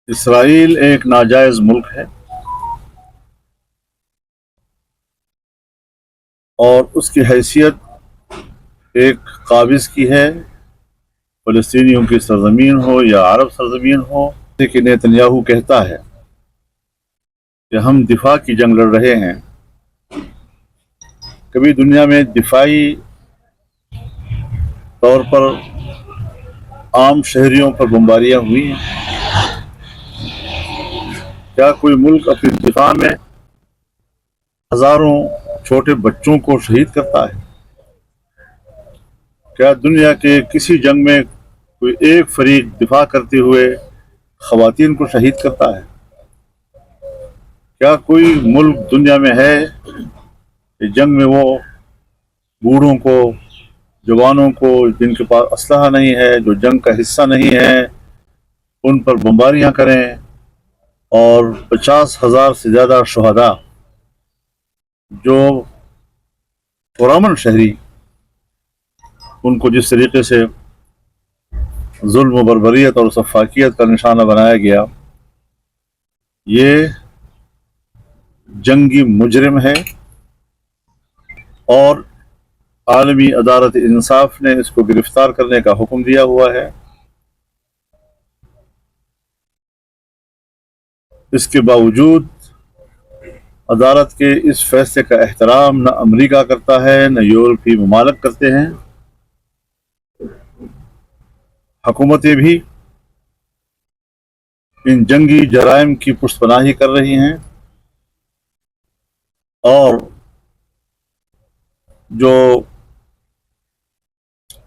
اسرائیل ایک ناجائز ملک ہے اور اس کی حیثیت ایک قابض کی ہے، فلسطینیوں کی سرزمین ہو یا عرب سرزمین ہو۔ لیکن نیتن یاہو کہتا ہے کہ ہم دفاع کی جنگ لڑ رہے ہیں۔ کبھی دنیا میں دفاعی طور پر عام شہریوں پر بمباریاں ہوئی ہیں؟ کیا کوئی ملک اپنی دفاع میں ہزاروں چھوٹے بچوں کو شہید کرتا ہے؟ کیا دنیا کے کسی جنگ میں کوئی ایک فریق دفاع کرتے ہوئے خواتین کو شہید کرتا ہے؟ کیا کوئی ملک دنیا میں ہے کہ جنگ میں وہ بوڑھوں کو، جوانوں کو، جن کے پاس اسلحہ نہیں ہے، جو جنگ کا حصہ نہیں ہے، ان پر بمباریاں کریں اور 50,000 سے زیادہ شہداء جو پرامن شہری، ان کو جس طریقے سے ظلم و بربریت اور سفاکیت کا نشانہ بنایا گیا، یہ جنگی مجرم ہے اور عالمی عدالت انصاف نے اس کو گرفتار کرنے کا حکم دیا ہوا ہے۔ اس کے باوجود عدالت کے اس فیصلے کا احترام نہ امریکہ کرتا ہے، نہ یورپی ممالک کرتے ہیں۔ حکومتیں بھی ان جنگی جرائم کی پشت پناہی کر رہی ہیں، اور جو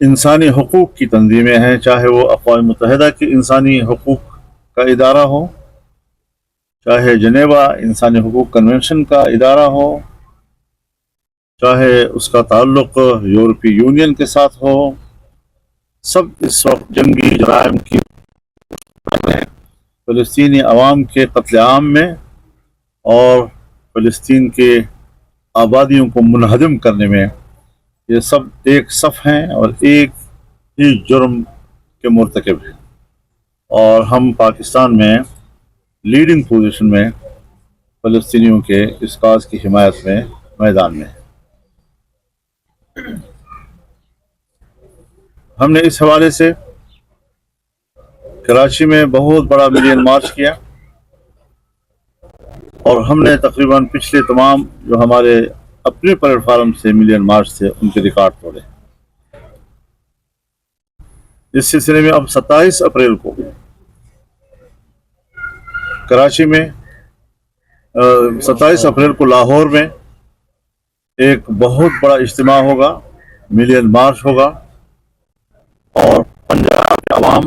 انسانی حقوق کی تنظیمیں ہیں، چاہے وہ اقوام متحدہ کی انسانی حقوق کا ادارہ ہو، چاہے جنیوا انسانی حقوق کنونشن کا ادارہ ہو، چاہے اس کا تعلق یورپی یونین کے ساتھ ہو، سب اس وقت جنگی جرائم کی فلسطینی عوام کے قتل عام میں اور فلسطین کے آبادیوں کو منہدم کرنے میں یہ سب ایک صف ہیں اور ایک ہی جرم کے مرتکب ہیں، اور ہم پاکستان میں لیڈنگ پوزیشن میں فلسطینیوں کے اس کاز کی حمایت میں میدان میں ہیں۔ ہم نے اس حوالے سے کراچی میں بہت بڑا ملین مارچ کیا، اور ہم نے تقریباً پچھلے تمام جو ہمارے اپنے پلیٹ فارم سے ملین مارچ تھے ان کے ریکارڈ توڑے۔ اس سلسلے میں اب 27 اپریل کو کراچی میں 27 اپریل کو لاہور میں ایک بہت بڑا اجتماع ہوگا، ملین مارچ ہوگا، اور پنجاب کے عوام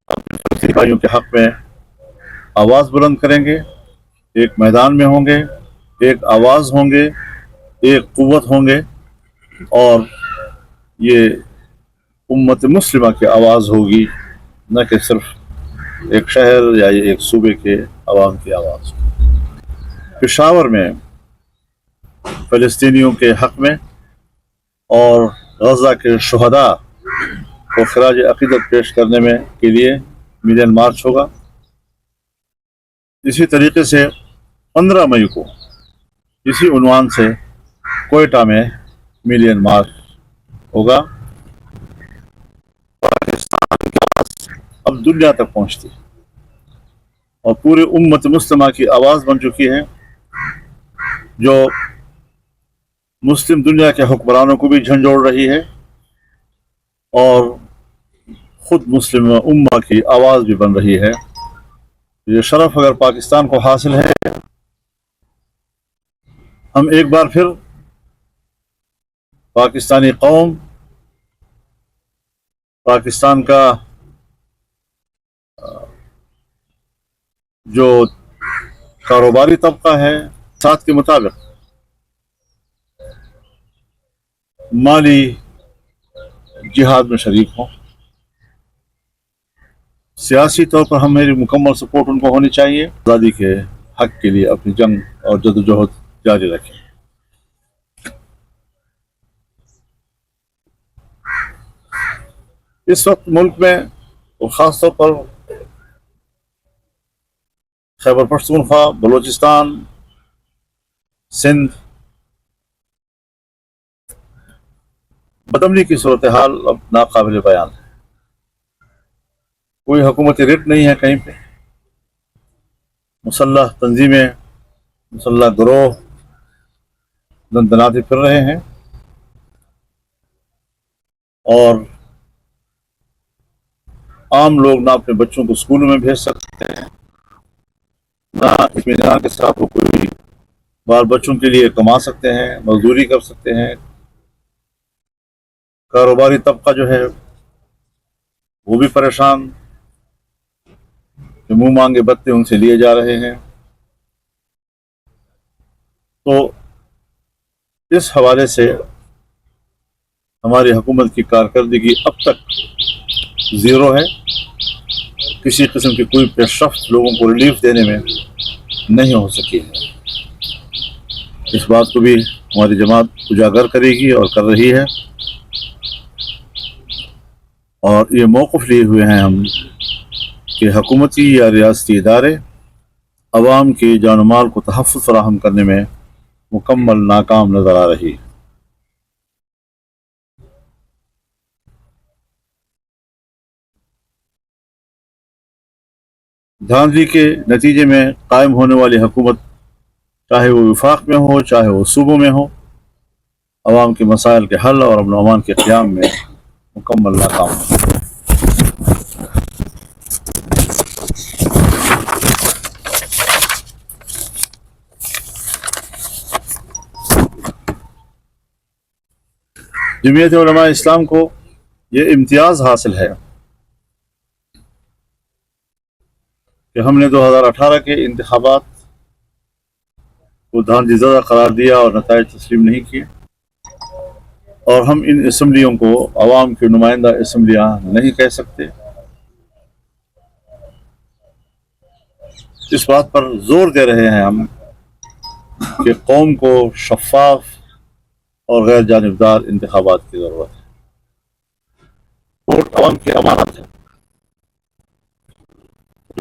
اپنے فلسطینی بھائیوں کے حق میں آواز بلند کریں گے، ایک میدان میں ہوں گے، ایک آواز ہوں گے، ایک قوت ہوں گے، اور یہ امت مسلمہ کی آواز ہوگی، نہ کہ صرف ایک شہر یا ایک صوبے کے عوام کی آواز۔ پشاور میں فلسطینیوں کے حق میں اور غزہ کے شہداء کو خراج عقیدت پیش کرنے میں کے لیے ملین مارچ ہوگا۔ اسی طریقے سے 15 مئی کو اسی عنوان سے کوئٹہ میں ملین مارچ ہوگا۔ پاکستان کی آواز اب دنیا تک پہنچتی ہے اور پورے امت مسلمہ کی آواز بن چکی ہے، جو مسلم دنیا کے حکمرانوں کو بھی جھنجھوڑ رہی ہے اور خود مسلم امہ کی آواز بھی بن رہی ہے۔ یہ شرف اگر پاکستان کو حاصل ہے، ہم ایک بار پھر پاکستانی قوم، پاکستان کا جو کاروباری طبقہ ہے، ساتھ کے مطابق مالی جہاد میں شریک ہوں۔ سیاسی طور پر میری مکمل سپورٹ ان کو ہونی چاہیے، آزادی کے حق کے لیے اپنی جنگ اور جدوجہد جاری رکھیں۔ اس وقت ملک میں اور خاص طور پر खैबर पख्तूनख्वा, बलूचिस्तान, सिंध, बदमनी की सूरत हाल अब नाकाबिल बयान है। कोई हुकूमती रिट नहीं है कहीं पे। मुसल्लह तंजीमें, मुसल्लह गिरोह दनदनाते फिर रहे हैं और आम लोग ना अपने बच्चों को स्कूलों में भेज सकते हैं, ना इत्मीनान के साथ वो कोई बाल बच्चों के लिए कमा सकते हैं, मजदूरी कर सकते हैं। कारोबारी तबका जो है वो भी परेशान, जो मुंह मांगे बत्ते उनसे लिए जा रहे हैं। तो इस हवाले से हमारी हुकूमत की कारकर्दगी अब तक ज़ीरो है। किसी किस्म की कोई पेशरफ्त लोगों को रिलीफ देने में नहीं हो सकी है। इस बात को भी हमारी जमात उजागर करेगी और कर रही है, और ये मौक़िफ़ लिए हुए हैं हम कि हुकूमती या रियासती इदारे अवाम के जान माल को तहफ़्फ़ुज़ फ़राहम करने में मुकम्मल नाकाम नज़र आ रही है। धांधली के नतीजे में कायम होने वाली हुकूमत, चाहे वो वफाक में हो चाहे वो सूबों में हो, अवाम के मसाइल के हल और अमन अमान के क़याम में मुकम्मल नाकाम है। जमीयत उलमा इस्लाम को ये इम्तियाज़ हासिल है कि हमने 2018 के इंतखाबात को धांधलीज़दा करार दिया और नताइज तस्लीम नहीं किए, और हम इन असम्बलियों को अवाम की नुमाइंदा असम्बलियाँ नहीं कह सकते। इस बात पर जोर दे रहे हैं हम कि कौम को शफाफ और गैर जानिबदार इंतखाबात की ज़रूरत है। वोट अवाम की अमानत है।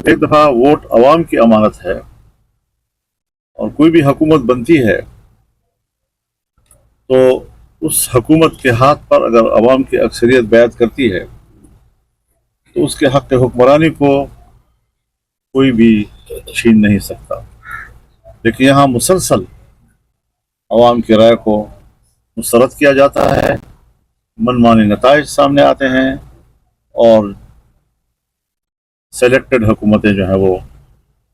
एक दफ़ा वोट अवाम की अमानत है और कोई भी हुकूमत बनती है तो उस हुकूमत के हाथ पर अगर अवाम की अक्सरियत बैत करती है तो उसके हक़ हुक्मरानी को कोई भी छीन नहीं सकता। लेकिन यहाँ मुसलसल अवाम की राय को मुस्तरद किया जाता है, मनमानी नताइज सामने आते हैं और सेलेक्टेड हुकूमतें जो हैं वो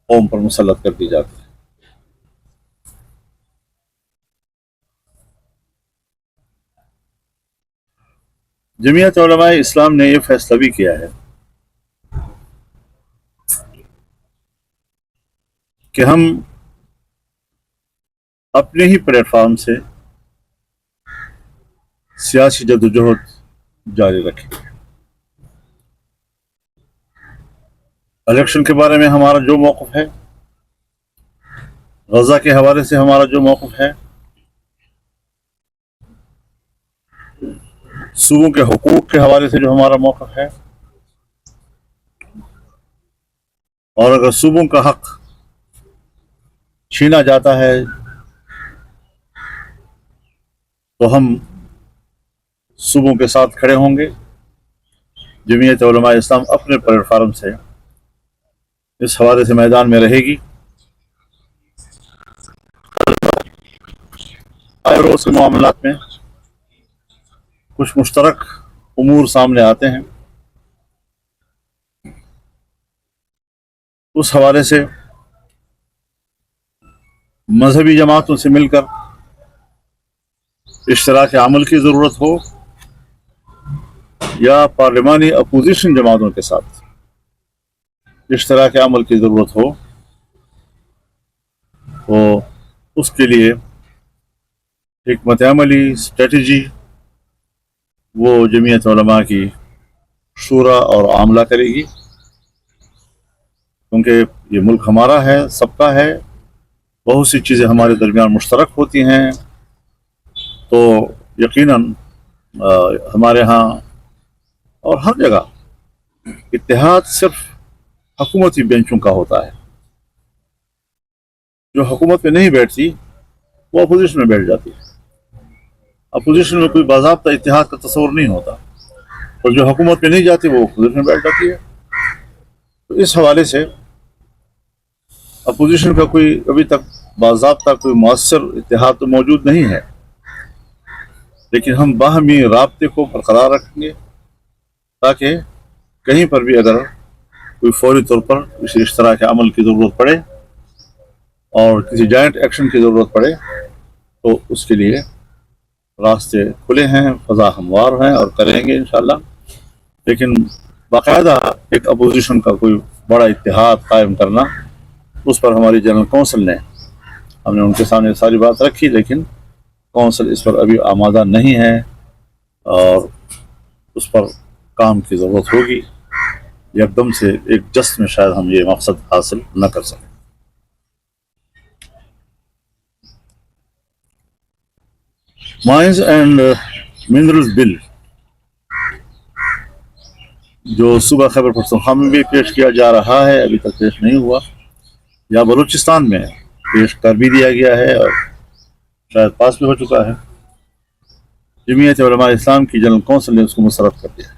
कौम पर मुसल्लत कर दी जाती हैं। जमीयत उलमा इस्लाम ने यह फैसला भी किया है कि हम अपने ही प्लेटफॉर्म से सियासी जदोजहद जारी रखेंगे। इलेक्शन के बारे में हमारा जो मौक़िफ़ है, गज़ा के हवाले से हमारा जो मौक़िफ़ है, सूबों के हुकूक के हवाले से जो हमारा मौक़िफ़ है, और अगर सूबों का हक़ छीना जाता है तो हम सूबों के साथ खड़े होंगे। जमीयत उलमा इस्लाम अपने प्लेटफार्म से इस हवाले से मैदान में रहेगी। आए रोज़ के मामलात में कुछ मुश्तरक उमूर सामने आते हैं, उस हवाले से मजहबी जमातों से मिलकर इश्तराक अमल की ज़रूरत हो या पार्लिमानी अपोजिशन जमातों के साथ इश्तराक अमल की ज़रूरत हो, तो उसके लिए हिकमत अमली स्ट्रेटजी वो जमीयत उलमा की शूरा और आमला करेगी, क्योंकि ये मुल्क हमारा है, सबका है। बहुत सी चीज़ें हमारे दरमियान मुश्तरक होती हैं, तो यकीनन हमारे यहाँ और हर जगह इत्तेहाद सिर्फ हुकूमती बेंचों का होता है। जो हुकूमत में नहीं बैठती वो अपोजिशन में बैठ जाती है। अपोजिशन में कोई बाज़ाब्ता इत्तेहाद का तस्वर नहीं होता, और जो हुकूमत में नहीं जाती वो अपोजिशन में बैठ जाती है। तो इस हवाले से अपोजिशन का कोई अभी तक बाज़ाब्ता कोई मौसर इत्तेहाद तो मौजूद नहीं है, लेकिन हम बाहमी राब्ते को बरकरार रखेंगे ताकि कहीं पर भी अगर कोई फौरी तौर पर किसी इस तरह के अमल की ज़रूरत पड़े और किसी जॉइंट एक्शन की ज़रूरत पड़े तो उसके लिए रास्ते खुले हैं, फ़ज़ा हमवार हैं और करेंगे इंशाअल्लाह। लेकिन बाकायदा एक अपोजिशन का कोई बड़ा इत्तेहाद कायम करना, उस पर हमारी जनरल कौंसिल ने, हमने उनके सामने सारी बात रखी, लेकिन कौंसिल इस पर अभी आमादा नहीं है और उस पर काम की ज़रूरत होगी। एकदम से एक जश्न में शायद हम ये मकसद हासिल न कर सकें। माइंस एंड मिनरल्स बिल जो सुबह खैबर पख्तूनख्वा में भी पेश किया जा रहा है, अभी तक पेश नहीं हुआ, या बलूचिस्तान में पेश कर भी दिया गया है और शायद पास भी हो चुका है। जमीयत उलमा इस्लाम की जनरल कौंसिल ने उसको मुस्तरद कर दिया।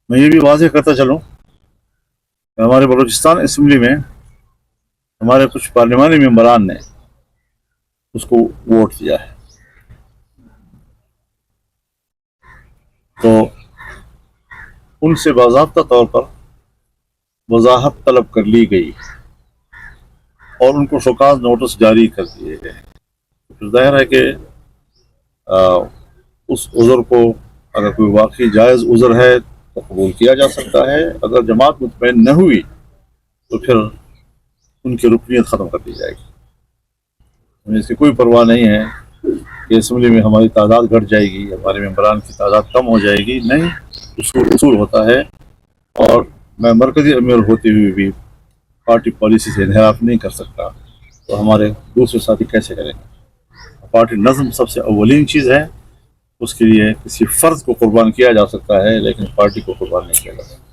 मैं ये भी वाज़ेह करता चलूँ कि हमारे बलूचिस्तान असम्बली में हमारे कुछ पार्लिमानी मेंबरान ने उसको वोट दिया है, तो उनसे बाज़ाब्ता तौर पर वजाहत तलब कर ली गई और उनको शोकाज नोटिस जारी कर दिए गए। फिर ज़ाहिर है कि उस उज़र को अगर कोई वाकई जायज़ उज़र है तो कबूल किया जा सकता है, अगर जमात मुतमईन न हुई तो फिर उनकी रुकनीत ख़त्म कर दी जाएगी। हमें इसकी कोई परवाह नहीं है कि असम्बली में हमारी तादाद घट जाएगी, हमारे मेंबरान की तादाद कम हो जाएगी। नहीं, उसूल होता है, और मैं मरकज़ी अमीर होते हुए भी पार्टी पॉलिसी से इन्हिराफ नहीं कर सकता, तो हमारे दूसरे साथी कैसे करेंगे। पार्टी नज़म सबसे अव्वलीन चीज़ है, उसके लिए किसी फ़र्द को कुर्बान किया जा सकता है लेकिन पार्टी को कुर्बान नहीं किया जा सकता।